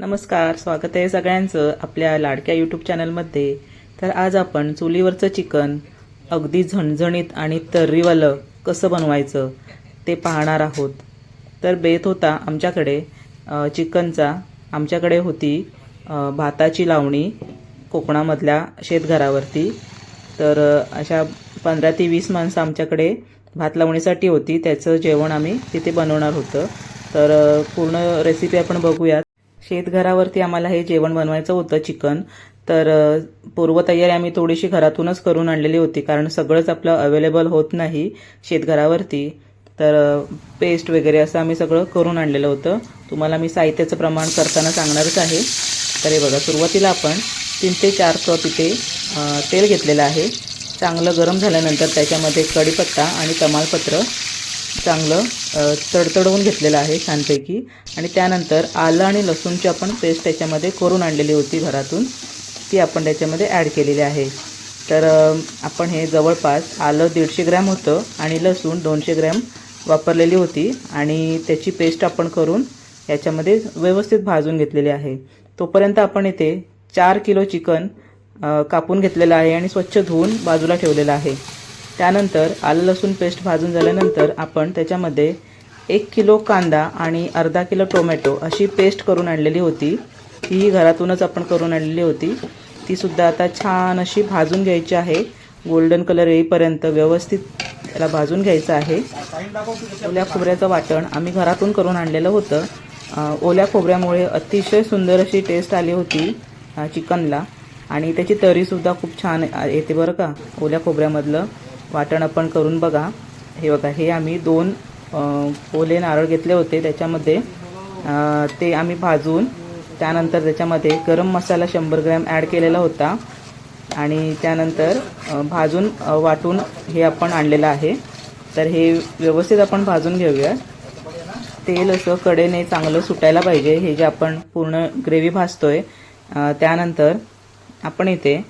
नमस्कार, स्वागत आहे सगळ्यांचं आपल्या लाडक्या यूट्यूब चॅनलमध्ये। तर आज आपण चुलीवरचं चिकन अगदी झणझणीत आणि तर्रीवालं कसं बनवायचं ते पाहणार आहोत। तर बेत होता आमच्याकडे चिकनचा। आमच्याकडे होती भाताची लावणी कोकणामधल्या शेतघरावरती। तर अशा 15 ते 20 माणसं आमच्याकडे भात लावणीसाठी होती। त्याचं जेवण आम्ही तिथे बनवणार होतं। तर पूर्ण रेसिपी आपण बघूया। शेतघरावरती आम्हाला हे जेवण बनवायचं होतं चिकन। तर पूर्वतयारी आम्ही थोडीशी घरातूनच करून आणलेली होती, कारण सगळंच आपलं अवेलेबल होत नाही शेतघरावरती। तर पेस्ट वगैरे असं आम्ही सगळं करून आणलेलं होतं। तुम्हाला मी साहित्याचं प्रमाण करताना सांगणारच आहे। तर हे बघा, सुरुवातीला आपण 3 ते 4 कप इथे तेल घेतलेलं आहे। चांगलं गरम झाल्यानंतर त्याच्यामध्ये कढीपत्ता आणि तमालपत्र चांगलं तडतडवून घेतलेलं आहे छानपैकी। आणि त्यानंतर आलं आणि लसूणची आपण पेस्ट त्याच्यामध्ये करून आणलेली होती घरातून, ती आपण त्याच्यामध्ये ॲड केलेली आहे। तर आपण हे जवळपास आलं 150 ग्रॅम होतं आणि लसूण 200 ग्रॅम वापरलेली होती, आणि त्याची पेस्ट आपण करून याच्यामध्ये व्यवस्थित भाजून घेतलेली आहे। तोपर्यंत आपण इथे 4 किलो चिकन कापून घेतलेलं आहे आणि स्वच्छ धुवून बाजूला ठेवलेलं आहे। त्यानंतर आलं लसूण पेस्ट भाजून झाल्यानंतर आपण त्याच्यामध्ये 1 किलो कांदा आणि अर्धा किलो टोमॅटो अशी पेस्ट करून आणलेली होती। ही घरातूनच आपण करून आणलेली होती। ती सुद्धा आता छान अशी भाजून घ्यायची आहे। गोल्डन कलर येईपर्यंत व्यवस्थित त्याला भाजून घ्यायचं आहे। ओल्या खोबऱ्याचं वाटण आम्ही घरातून करून आणलेलं होतं। ओल्या खोबऱ्यामुळे अतिशय सुंदर अशी टेस्ट आली होती चिकनला, आणि त्याची तरीसुद्धा खूप छान येते बरं का। ओल्या खोबऱ्यामधलं वाटण आपण करून बघा। हे बघा, हे आम्ही 2 ओले नारळ घेतले होते। त्याच्यामध्ये ते आम्ही भाजून त्यानंतर त्याच्यामध्ये गरम मसाला 100 ग्रॅम ॲड केलेला होता, आणि त्यानंतर भाजून वाटून हे आपण आणलेलं आहे। तर हे व्यवस्थित आपण भाजून घेऊया। तेल असं कडेने चांगलं सुटायला पाहिजे, हे जे आपण पूर्ण ग्रेव्ही भाजतोय। त्यानंतर आपण इथे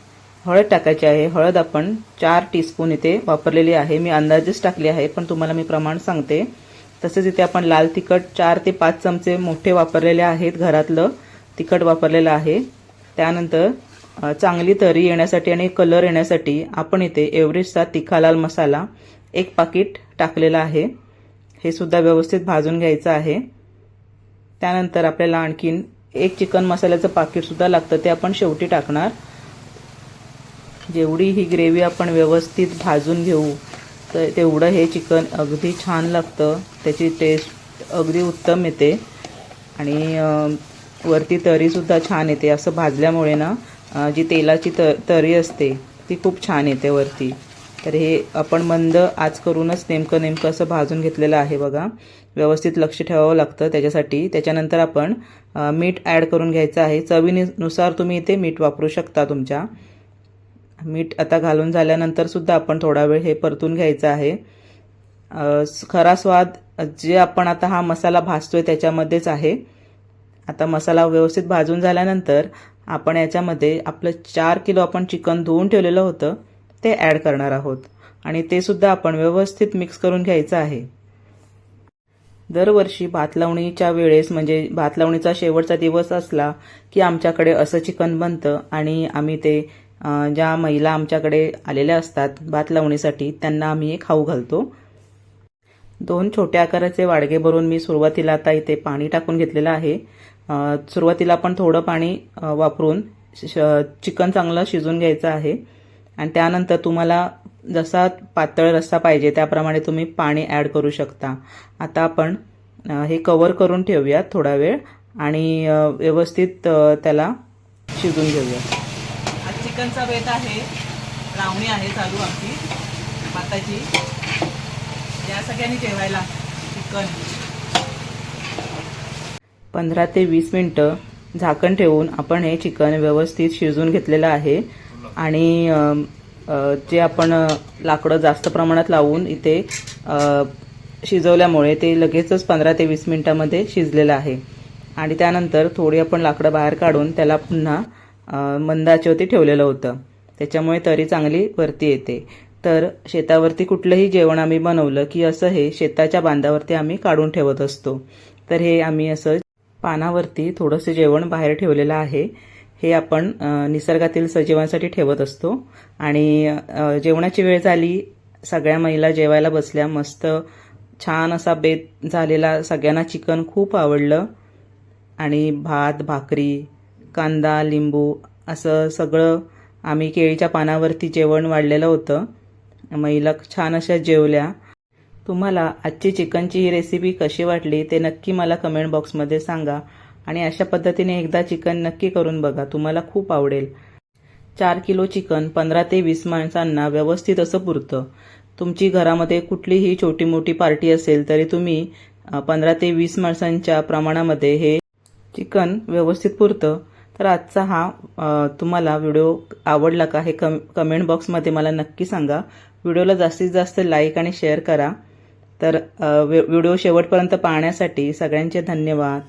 हळद टाकायची आहे। हळद आपण 4 टीस्पून इथे वापरलेली आहे। मी अंदाजेच टाकली आहे, पण तुम्हाला मी प्रमाण सांगते। तसेच इथे आपण लाल तिखट 4 ते 5 चमचे मोठे वापरलेले आहेत, घरातलं तिखट वापरलेलं आहे। त्यानंतर चांगली तरी येण्यासाठी आणि कलर येण्यासाठी आपण इथे एव्हरेस्टचा तिखा लाल मसाला 1 पाकिट टाकलेला आहे। हे सुद्धा व्यवस्थित भाजून घ्यायचं आहे। त्यानंतर आपल्याला आणखीन 1 चिकन मसाल्याचं पाकिट सुद्धा लागतं, ते आपण शेवटी टाकणार। जेवढी ही ग्रेव्ही आपण व्यवस्थित भाजून घेऊ तर तेवढं हे चिकन अगदी छान लागतं, त्याची टेस्ट अगदी उत्तम येते, आणि वरती तरीसुद्धा छान येते। असं भाजल्यामुळे ना जी तेलाची तरी असते ती खूप छान येते वरती। तर हे आपण मंद आच करूनच नेमकं असं भाजून घेतलेलं आहे बघा। व्यवस्थित लक्ष ठेवावं लागतं त्याच्यासाठी। त्याच्यानंतर आपण मीठ ॲड करून घ्यायचं आहे। चवीनुसार तुम्ही इथे मीठ वापरू शकता तुमच्या। मीठ आता घालून झाल्यानंतर सुद्धा आपण थोडा वेळ हे परतून घ्यायचं आहे। खरा स्वाद जे आपण आता हा मसाला भाजतोय त्याच्यामध्येच आहे। आता मसाला व्यवस्थित भाजून झाल्यानंतर आपण याच्यामध्ये आपलं 4 किलो आपण चिकन धुवून ठेवलेलं होतं ते ॲड करणार आहोत, आणि ते सुद्धा आपण व्यवस्थित मिक्स करून घ्यायचं आहे। दरवर्षी भात लावणीच्या वेळेस, म्हणजे भात लावणीचा शेवटचा दिवस असला की आमच्याकडे असं चिकन बनतं, आणि आम्ही ते ज्या महिला आमच्याकडे आलेल्या असतात भात लावणीसाठी त्यांना आम्ही हे खाऊ घालतो। 2 छोट्या आकाराचे वाडगे भरून मी सुरुवातीला आता इथे पाणी टाकून घेतलेलं आहे। सुरुवातीला आपण थोडं पाणी वापरून चिकन चांगलं शिजून घ्यायचं आहे, आणि त्यानंतर तुम्हाला जसा पातळ रस्सा पाहिजे त्याप्रमाणे तुम्ही पाणी ॲड करू शकता। आता आपण हे कव्हर करून ठेवूयात थोडा वेळ, आणि व्यवस्थित त्याला शिजून घेऊया। आज चिकनचा बेत आहे, लावणी आहे चालू आमची भाताची। या सगळ्यांनी जेवायला चिकन। 15 ते 20 मिनिटं झाकण ठेवून आपण हे चिकन व्यवस्थित शिजून घेतलेलं आहे, आणि जे आपण लाकडं जास्त प्रमाणात लावून इथे शिजवल्यामुळे ते लगेचच 15 ते 20 मिनिटांमध्ये शिजलेलं आहे। आणि त्यानंतर थोडी आपण लाकडं बाहेर काढून त्याला पुन्हा मंद आचेवरती ठेवलेलं होतं, त्याच्यामुळे तरी चांगली वरती येते। तर शेतावरती कुठलंही जेवण आम्ही बनवलं की असं हे शेताच्या बांधावरती आम्ही काढून ठेवत असतो। तर हे आम्ही असं पानावरती थोडंसं जेवण बाहेर ठेवलेलं आहे. हे आपण निसर्गातील सजीवांसाठी ठेवत असतो. आणि जेवणाची वेळ झाली, सगळ्या महिला जेवायला बसल्या. मस्त छान असा बेत झालेला. सगळ्यांना चिकन खूप आवडलं आणि भात, भाकरी, कांदा, लिंबू असं सगळं आम्ही केळीच्या पानावरती जेवण वाढलेलं होतं. महिला छान अशा जेवल्या. तुम्हाला आजची चिकनची ही रेसिपी कशी वाटली ते नक्की मला कमेंट बॉक्समध्ये सांगा. आणि अशा पद्धतीने एकदा चिकन नक्की करून बघा, तुम्हाला खूप आवडेल. 4 किलो चिकन 15 ते 20 माणसांना व्यवस्थित असं पुरतं. तुमची घरामध्ये कुठलीही छोटी मोठी पार्टी असेल तरी तुम्ही 15 ते 20 माणसांच्या प्रमाणामध्ये हे चिकन व्यवस्थित पुरतं. तर आजचा हा तुम्हाला व्हिडिओ आवडला का हे कमेंट बॉक्समध्ये मला नक्की सांगा. व्हिडिओला जास्तीत जास्त लाईक आणि शेअर करा. तर व्हिडिओ शेवटपर्यंत पाहण्यासाठी सगळ्यांचे धन्यवाद.